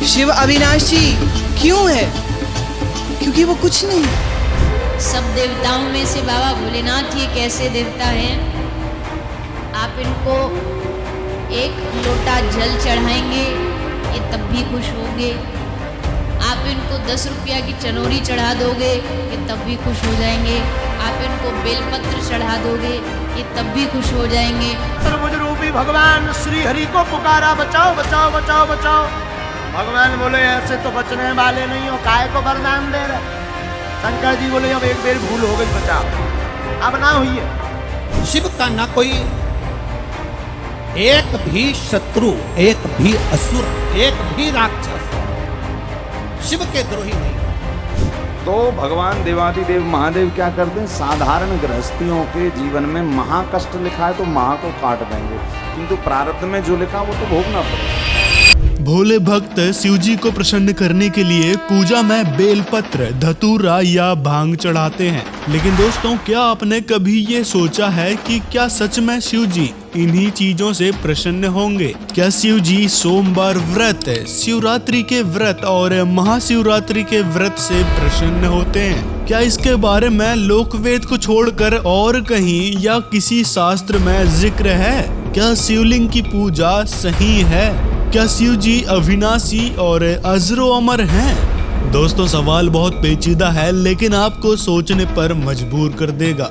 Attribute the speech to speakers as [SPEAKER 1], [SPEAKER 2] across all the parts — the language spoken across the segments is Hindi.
[SPEAKER 1] शिव अविनाशी क्यों है? क्योंकि वो कुछ नहीं।
[SPEAKER 2] सब देवताओं में से बाबा भोलेनाथ ये कैसे देवता हैं? आप इनको एक लोटा जल चढ़ाएंगे ये तब भी खुश होंगे। आप इनको 10 रुपया की चनोरी चढ़ा दोगे ये तब भी खुश हो जाएंगे। आप इनको बेलपत्र चढ़ा दोगे ये तब भी खुश हो जाएंगे।
[SPEAKER 3] सर्वभुज रूपी भगवान श्री हरि को पुकारा, बचाओ बचाओ बचाओ बचाओ। भगवान बोले ऐसे तो बचने वाले नहीं हो, काय को वरदान दे रहे। शंकर जी बोले अब एक बेर भूल हो गई, बचाओ अब ना हुई है।
[SPEAKER 4] शिव का ना कोई एक भी शत्रु, एक भी असुर, एक भी राक्षस शिव के द्रोही नहीं।
[SPEAKER 5] तो भगवान देवादिदेव महादेव क्या करते हैं, साधारण गृहस्थियों के जीवन में महाकष्ट लिखा है तो महा को काट देंगे, किंतु प्रारब्ध में जो लिखा वो तो भोगना पड़ेगा।
[SPEAKER 6] भोले भक्त शिवजी को प्रसन्न करने के लिए पूजा में बेलपत्र, धतूरा या भांग चढ़ाते हैं। लेकिन दोस्तों, क्या आपने कभी ये सोचा है कि क्या सच में शिवजी इन्हीं चीजों से प्रसन्न होंगे? क्या शिवजी सोमवार व्रत, शिवरात्रि के व्रत और महाशिवरात्रि के व्रत से प्रसन्न होते हैं? क्या इसके बारे में लोकवेद को छोड़कर और कहीं या किसी शास्त्र में जिक्र है? क्या शिवलिंग की पूजा सही है? क्या शिव जी अविनाशी और अजरो अमर हैं? दोस्तों, सवाल बहुत पेचीदा है लेकिन आपको सोचने पर मजबूर कर देगा।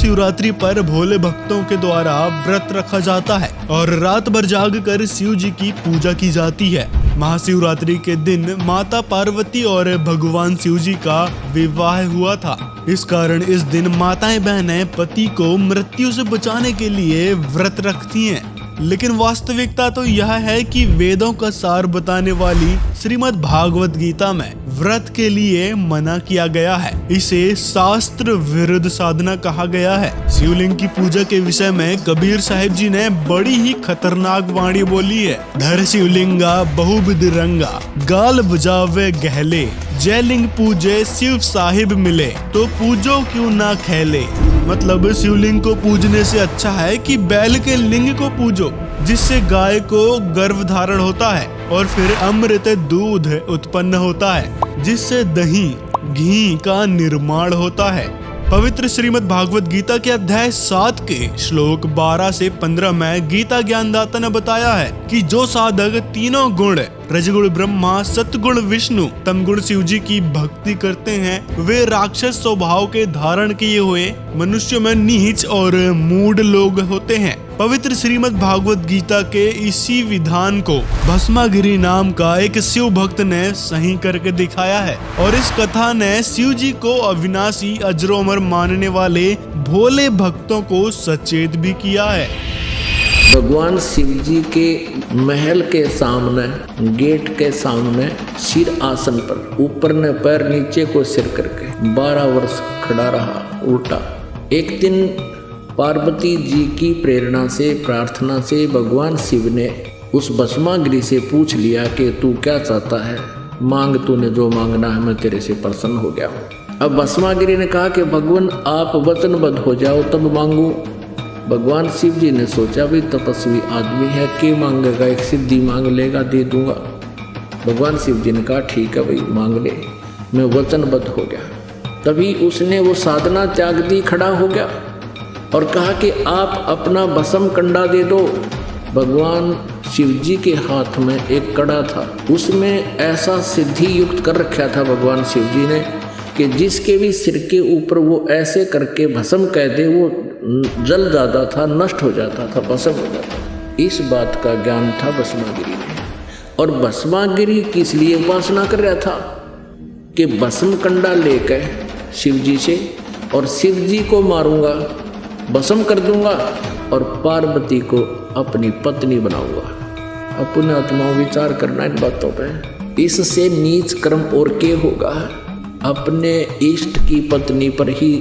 [SPEAKER 6] शिवरात्रि पर भोले भक्तों के द्वारा व्रत रखा जाता है और रात भर जागकर शिव जी की पूजा की जाती है। महाशिवरात्रि के दिन माता पार्वती और भगवान शिव जी का विवाह हुआ था। इस कारण इस दिन माताएं बहनें पति को मृत्यु से बचाने के लिए व्रत रखती हैं। लेकिन वास्तविकता तो यह है कि वेदों का सार बताने वाली श्रीमद् भागवत गीता में व्रत के लिए मना किया गया है। इसे शास्त्र विरुद्ध साधना कहा गया है। शिवलिंग की पूजा के विषय में कबीर साहिब जी ने बड़ी ही खतरनाक वाणी बोली है। धर शिवलिंगा बहुविध रंगा, गाल बजावे गहले, जयलिंग पूजे शिव साहिब मिले, तो पूजो क्यों ना खेले। मतलब शिवलिंग को पूजने से अच्छा है कि बैल के लिंग को पूजो, जिससे गाय को गर्भ धारण होता है और फिर अमृत दूध उत्पन्न होता है, जिससे दही घी का निर्माण होता है। पवित्र श्रीमद् भागवत गीता के अध्याय 7 के श्लोक 12 से 15 में गीता ज्ञानदाता ने बताया है कि जो साधक तीनों गुण रजगुण ब्रह्मा, सतगुण विष्णु, तमगुण शिव जी की भक्ति करते हैं, वे राक्षस स्वभाव के धारण किए हुए मनुष्यों में नीच और मूढ़ लोग होते हैं। पवित्र श्रीमद् भागवत गीता के इसी विधान को भस्मागिरी नाम का एक शिव भक्त ने सही करके दिखाया है और इस कथा ने शिव जी को अविनाशी अजरो अमर मानने वाले भोले भक्तों को सचेत भी किया है।
[SPEAKER 7] भगवान शिव जी के महल के सामने, गेट के सामने सिर आसन पर, ऊपर ने पैर नीचे को सिर करके 12 वर्ष खड़ा रहा उल्टा। एक दिन पार्वती जी की प्रेरणा से, प्रार्थना से भगवान शिव ने उस भस्मागिरी से पूछ लिया कि तू क्या चाहता है, मांग, तूने जो मांगना है मैं तेरे से प्रसन्न हो गया हूँ। अब भस्मागिरी ने कहा कि भगवान आप वचनबद्ध हो जाओ तब मांगू। भगवान शिव जी ने सोचा भी तपस्वी आदमी है, के मांगेगा, एक सिद्धि मांग लेगा, दे दूंगा। भगवान शिव जी ने कहा ठीक है भाई मांग ले, मैं वचनबद्ध हो गया। तभी उसने वो साधना त्याग दी, खड़ा हो गया और कहा कि आप अपना भस्म कंडा दे दो। भगवान शिव जी के हाथ में एक कड़ा था, उसमें ऐसा सिद्धि युक्त कर रखा था भगवान शिव जी ने कि जिसके भी सिर के ऊपर वो ऐसे करके भस्म कह दे वो जल जाता था, नष्ट हो जाता था, भस्म हो जाता था। इस बात का ज्ञान था भस्मागिरी में। और भस्मागिरी किस लिए उपासना कर रहा था कि भस्म कंडा लेकर शिव जी से और शिव जी को मारूंगा, भस्म कर दूंगा और पार्वती को अपनी पत्नी बनाऊंगा। अपने आत्माओं विचार करना इन बातों पे। इससे नीच कर्म और के होगा, अपने इष्ट की पत्नी पर ही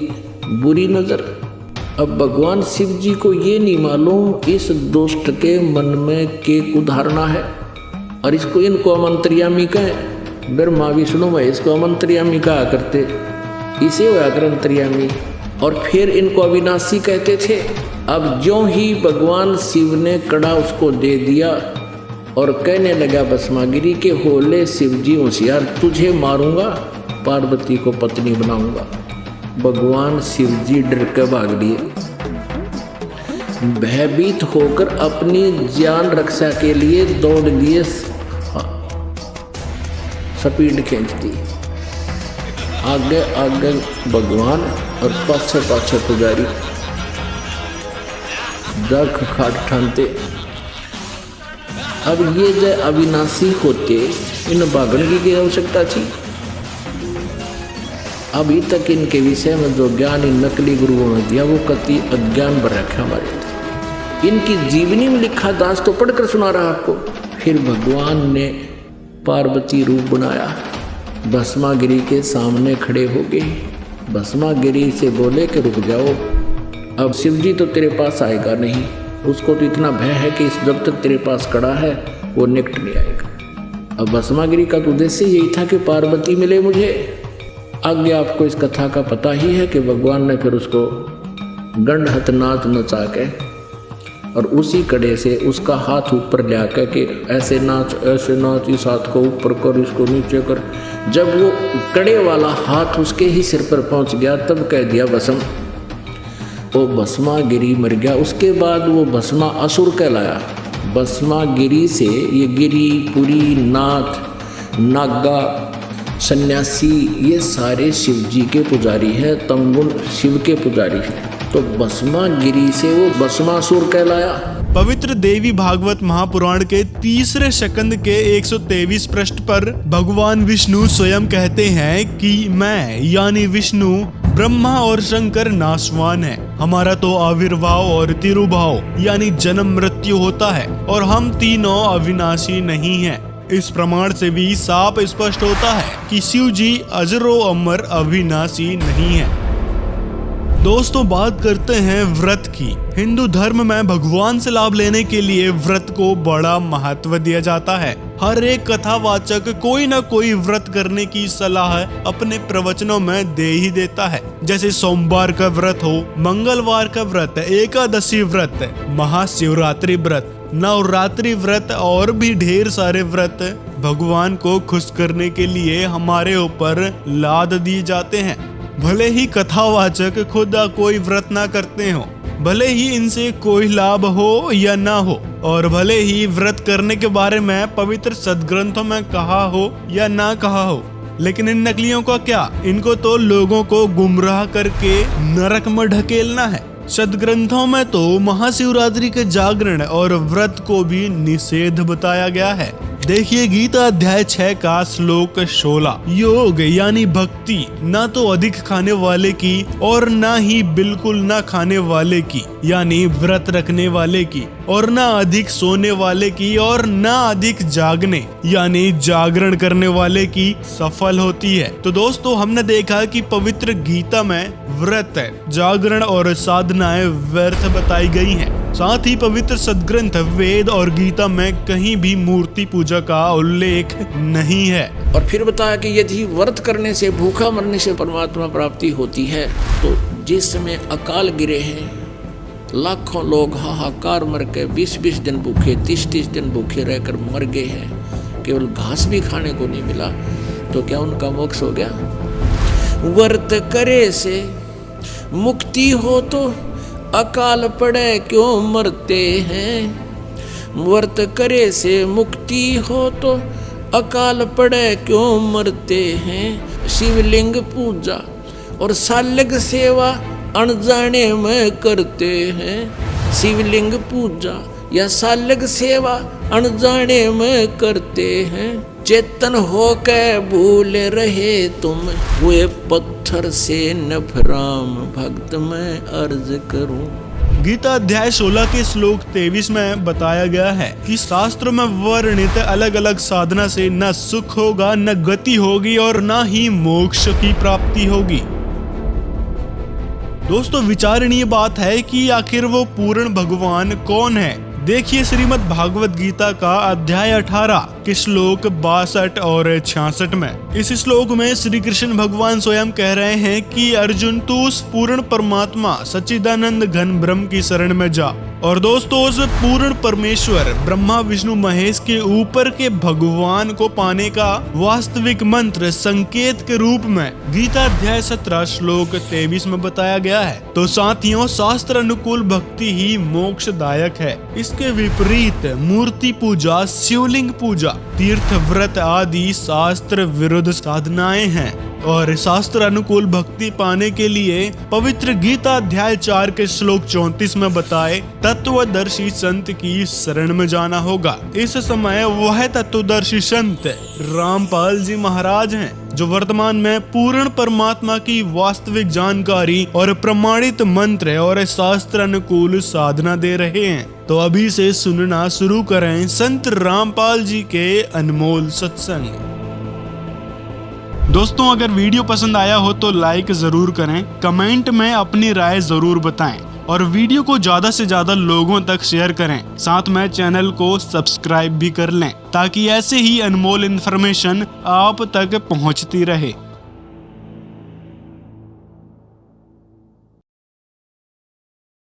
[SPEAKER 7] बुरी नजर। अब भगवान शिव जी को ये नहीं मालूम इस दुष्ट के मन में के कुधारणा है और इनको अमंत्रियामी कहें। ब्रह्मा विष्णु महेश को अमंत्रियामी कहा करते। इसे व्याकरण अंतर्यामी। और फिर इनको अविनाशी कहते थे। अब ज्यों ही भगवान शिव ने कड़ा उसको दे दिया और कहने लगा भस्मागिरी के होले शिव जी होशियार, तुझे मारूंगा, पार्वती को पत्नी बनाऊंगा। भगवान शिव जी डर के भाग लिए, भयभीत होकर अपनी जान रक्षा के लिए दौड़ लिए, स्पीड खींच दी। आगे आगे भगवान और पाछे पाछे पुजारी जग खाट ठानते। अब ये जो अविनाशी होते, इन भागने की आवश्यकता थी? अभी तक इनके विषय में जो ज्ञान इन नकली गुरुओं ने दिया वो कति अज्ञान भर रखा हमारे। इनकी जीवनी में लिखा दास तो पढ़कर सुना रहा आपको। फिर भगवान ने पार्वती रूप बनाया, भस्मागिरी के सामने खड़े हो गए। भस्मागिरी से बोले कि रुक जाओ, अब शिव जी तो तेरे पास आएगा नहीं, उसको तो इतना भय है कि जब तक तेरे पास खड़ा है वो निकट नहीं आएगा। अब भस्मागिरी का तो उद्देश्य यही था कि पार्वती मिले मुझे। आगे आपको इस कथा का पता ही है कि भगवान ने फिर उसको गंडहत नाच नचा के और उसी कड़े से उसका हाथ ऊपर ले आकर के ऐसे नाच, इस हाथ को ऊपर कर, इसको नीचे कर। जब वो कड़े वाला हाथ उसके ही सिर पर पहुंच गया तब कह दिया भस्म, वो भस्मागिरी मर गया। उसके बाद वो भस्मा असुर कहलाया। भस्मागिरी से ये गिरी, पुरी, नाथ, नागा, सन्यासी ये सारे शिव जी के पुजारी हैं, तमगुण शिव के पुजारी हैं। तो भस्मागिरी से वो भस्मासुर कहलाया।
[SPEAKER 6] पवित्र देवी भागवत महापुराण के तीसरे स्कंद के 123 पृष्ठ पर भगवान विष्णु स्वयं कहते हैं कि मैं यानी विष्णु, ब्रह्मा और शंकर नाशवान है। हमारा तो आविर्भाव और तिरुभाव यानी जन्म मृत्यु होता है और हम तीनों अविनाशी नहीं हैं। इस प्रमाण से भी साफ स्पष्ट होता है कि शिव जी अजरो अमर अविनाशी नहीं है। दोस्तों, बात करते हैं व्रत की। हिंदू धर्म में भगवान से लाभ लेने के लिए व्रत को बड़ा महत्व दिया जाता है। हर एक कथावाचक कोई न कोई व्रत करने की सलाह अपने प्रवचनों में दे ही देता है। जैसे सोमवार का व्रत हो, मंगलवार का व्रत, एकादशी व्रत, महाशिवरात्रि व्रत, नवरात्रि व्रत और भी ढेर सारे व्रत भगवान को खुश करने के लिए हमारे ऊपर लाद दिए जाते हैं। भले ही कथावाचक खुद कोई व्रत ना करते हो, भले ही इनसे कोई लाभ हो या ना हो, और भले ही व्रत करने के बारे में पवित्र सदग्रंथों में कहा हो या ना कहा हो, लेकिन इन नकलियों का क्या? इनको तो लोगों को गुमराह करके नरक में ढकेलना है। सदग्रंथों में तो महाशिवरात्रि के जागरण और व्रत को भी निषेध बताया गया है। देखिए गीता अध्याय 6 का श्लोक 16। योग यानी भक्ति ना तो अधिक खाने वाले की और ना ही बिल्कुल ना खाने वाले की यानी व्रत रखने वाले की, और ना अधिक सोने वाले की और ना अधिक जागने यानी जागरण करने वाले की सफल होती है। तो दोस्तों, हमने देखा कि पवित्र गीता में व्रत, जागरण और साधनाएं व्यर्थ बताई गई हैं। साथ ही पवित्र सदग्रंथ वेद और गीता में कहीं भी मूर्ति पूजा का उल्लेख नहीं है।
[SPEAKER 7] और फिर बताया कि यदि व्रत करने से, भूखा मरने से परमात्मा प्राप्ति होती है, तो जिस समय अकाल गिरे हैं, लाखों लोग हाहाकार मर के 20-20 दिन भूखे, 30-30 दिन भूखे रहकर मर गए हैं, केवल घास भी खाने को नहीं मिला, तो क्या उनका मोक्ष हो गया? व्रत करे से मुक्ति हो तो अकाल पड़े क्यों मरते हैं। व्रत करे से मुक्ति हो तो अकाल पड़े क्यों मरते हैं। शिवलिंग पूजा और सालग सेवा अनजाने में करते हैं। शिवलिंग पूजा या सालग सेवा अनजाने में करते हैं। चेतन होकर भूल रहे तुम, हुए पत्थर से नफराम भक्त मैं अर्ज करूं।
[SPEAKER 6] गीता अध्याय 16 के श्लोक 23 में बताया गया है कि शास्त्रों में वर्णित अलग अलग साधना से न सुख होगा, न गति होगी और न ही मोक्ष की प्राप्ति होगी। दोस्तों, विचारणीय बात है कि आखिर वो पूर्ण भगवान कौन है। देखिए श्रीमद् भागवत गीता का अध्याय 18 के श्लोक 62 और 66 में। इस श्लोक में श्री कृष्ण भगवान स्वयं कह रहे हैं कि अर्जुन तू उस पूर्ण परमात्मा सच्चिदानंद घन ब्रह्म की शरण में जा। और दोस्तों उस पूर्ण परमेश्वर ब्रह्मा विष्णु महेश के ऊपर के भगवान को पाने का वास्तविक मंत्र संकेत के रूप में गीता अध्याय 17 श्लोक 23 में बताया गया है। तो साथियों शास्त्र अनुकूल भक्ति ही मोक्षदायक है। इसके विपरीत मूर्ति पूजा, शिवलिंग पूजा, तीर्थ व्रत आदि शास्त्र विरुद्ध साधनाएं हैं। और शास्त्र अनुकूल भक्ति पाने के लिए पवित्र गीता अध्याय 4 के श्लोक 34 में बताए तत्वदर्शी संत की शरण में जाना होगा। इस समय वह तत्वदर्शी संत रामपाल जी महाराज हैं जो वर्तमान में पूर्ण परमात्मा की वास्तविक जानकारी और प्रमाणित मंत्र और शास्त्र अनुकूल साधना दे रहे हैं। तो अभी से सुनना शुरू करें संत रामपाल जी के अनमोल सत्संग। दोस्तों अगर वीडियो पसंद आया हो तो लाइक जरूर करें, कमेंट में अपनी राय जरूर बताएं और वीडियो को ज्यादा से ज्यादा लोगों तक शेयर करें। साथ में चैनल को सब्सक्राइब भी कर लें ताकि ऐसे ही अनमोल इन्फॉर्मेशन आप तक पहुंचती रहे।